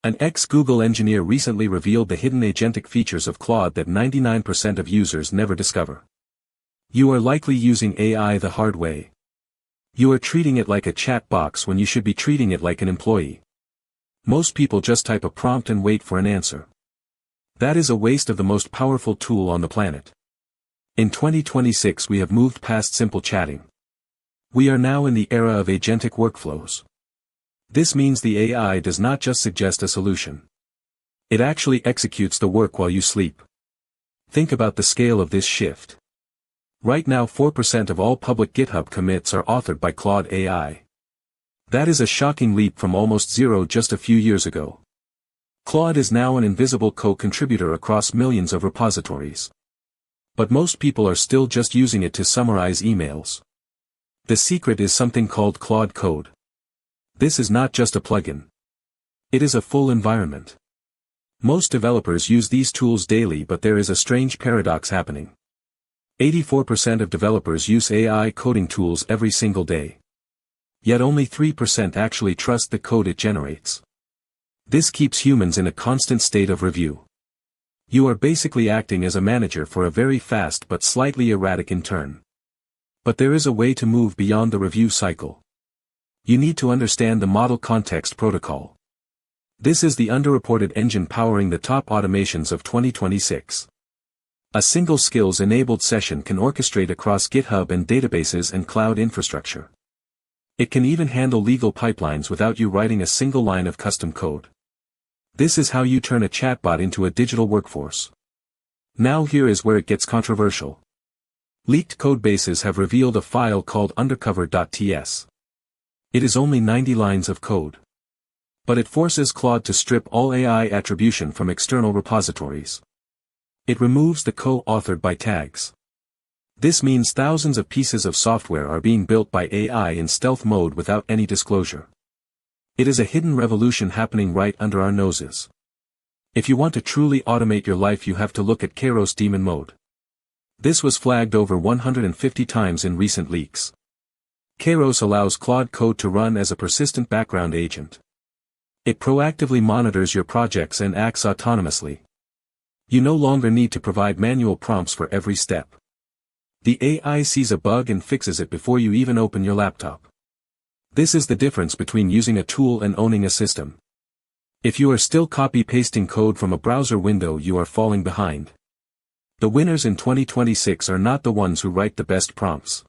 An ex-Google engineer recently revealed the hidden agentic features of Claude that 99% of users never discover. You are likely using AI the hard way. You are treating it like a chat box when you should be treating it like an employee. Most people just type a prompt and wait for an answer. That is a waste of the most powerful tool on the planet. In 2026 we have moved past simple chatting. We are now in the era of agentic workflows. This means the AI does not just suggest a solution. It actually executes the work while you sleep. Think about the scale of this shift. Right now 4% of all public GitHub commits are authored by Claude AI. That is a shocking leap from almost zero just a few years ago. Claude is now an invisible co-contributor across millions of repositories. But most people are still just using it to summarize emails. The secret is something called Claude Code. This is not just a plugin. It is a full environment. Most developers use these tools daily, but there is a strange paradox happening. 84% of developers use AI coding tools every single day. Yet only 3% actually trust the code it generates. This keeps humans in a constant state of review. You are basically acting as a manager for a very fast but slightly erratic intern. But there is a way to move beyond the review cycle. You need to understand the Model Context Protocol. This is the underreported engine powering the top automations of 2026. A single skills-enabled session can orchestrate across GitHub and databases and cloud infrastructure. It can even handle legal pipelines without you writing a single line of custom code. This is how you turn a chatbot into a digital workforce. Now here is where it gets controversial. Leaked codebases have revealed a file called undercover.ts. It is only 90 lines of code. But it forces Claude to strip all AI attribution from external repositories. It removes the co-authored by tags. This means thousands of pieces of software are being built by AI in stealth mode without any disclosure. It is a hidden revolution happening right under our noses. If you want to truly automate your life, you have to look at Kairos daemon mode. This was flagged over 150 times in recent leaks. Kairos allows Claude Code to run as a persistent background agent. It proactively monitors your projects and acts autonomously. You no longer need to provide manual prompts for every step. The AI sees a bug and fixes it before you even open your laptop. This is the difference between using a tool and owning a system. If you are still copy-pasting code from a browser window, you are falling behind. The winners in 2026 are not the ones who write the best prompts.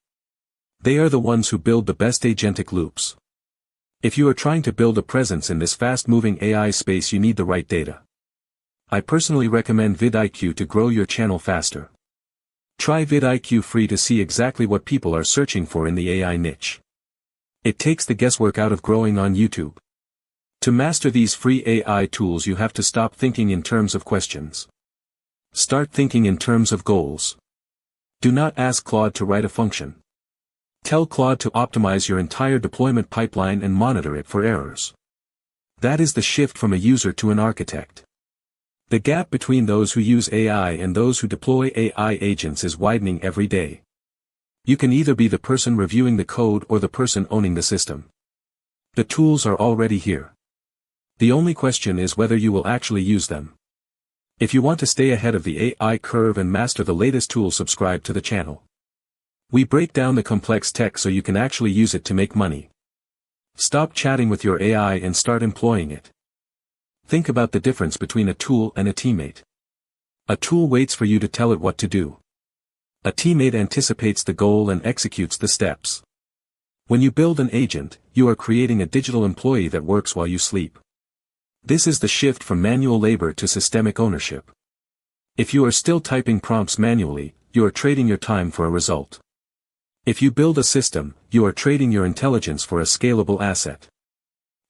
They are the ones who build the best agentic loops. If you are trying to build a presence in this fast-moving AI space, you need the right data. I personally recommend vidIQ to grow your channel faster. Try vidIQ free to see exactly what people are searching for in the AI niche. It takes the guesswork out of growing on YouTube. To master these free AI tools, you have to stop thinking in terms of questions. Start thinking in terms of goals. Do not ask Claude to write a function. Tell Claude to optimize your entire deployment pipeline and monitor it for errors. That is the shift from a user to an architect. The gap between those who use AI and those who deploy AI agents is widening every day. You can either be the person reviewing the code or the person owning the system. The tools are already here. The only question is whether you will actually use them. If you want to stay ahead of the AI curve and master the latest tools, subscribe to the channel. We break down the complex tech so you can actually use it to make money. Stop chatting with your AI and start employing it. Think about the difference between a tool and a teammate. A tool waits for you to tell it what to do. A teammate anticipates the goal and executes the steps. When you build an agent, you are creating a digital employee that works while you sleep. This is the shift from manual labor to systemic ownership. If you are still typing prompts manually, you are trading your time for a result. If you build a system, you are trading your intelligence for a scalable asset.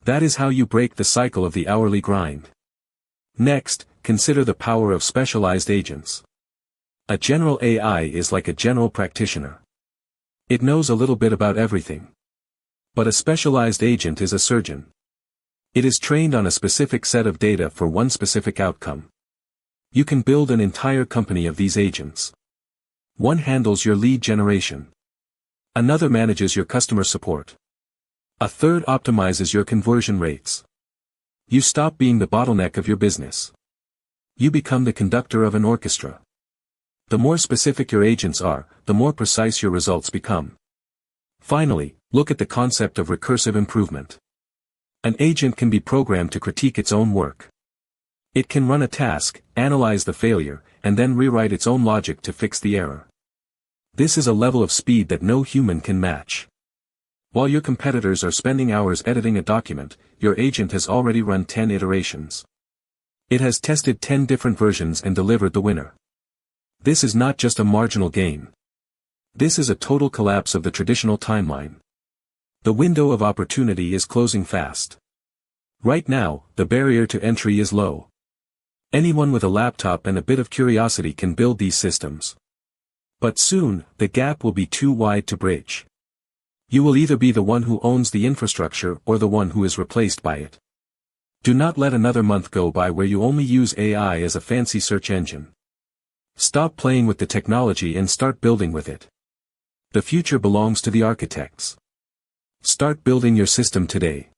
That is how you break the cycle of the hourly grind. Next, consider the power of specialized agents. A general AI is like a general practitioner. It knows a little bit about everything. But a specialized agent is a surgeon. It is trained on a specific set of data for one specific outcome. You can build an entire company of these agents. One handles your lead generation. Another manages your customer support. A third optimizes your conversion rates. You stop being the bottleneck of your business. You become the conductor of an orchestra. The more specific your agents are, the more precise your results become. Finally, look at the concept of recursive improvement. An agent can be programmed to critique its own work. It can run a task, analyze the failure, and then rewrite its own logic to fix the error. This is a level of speed that no human can match. While your competitors are spending hours editing a document, your agent has already run 10 iterations. It has tested 10 different versions and delivered the winner. This is not just a marginal gain. This is a total collapse of the traditional timeline. The window of opportunity is closing fast. Right now, the barrier to entry is low. Anyone with a laptop and a bit of curiosity can build these systems. But soon, the gap will be too wide to bridge. You will either be the one who owns the infrastructure or the one who is replaced by it. Do not let another month go by where you only use AI as a fancy search engine. Stop playing with the technology and start building with it. The future belongs to the architects. Start building your system today.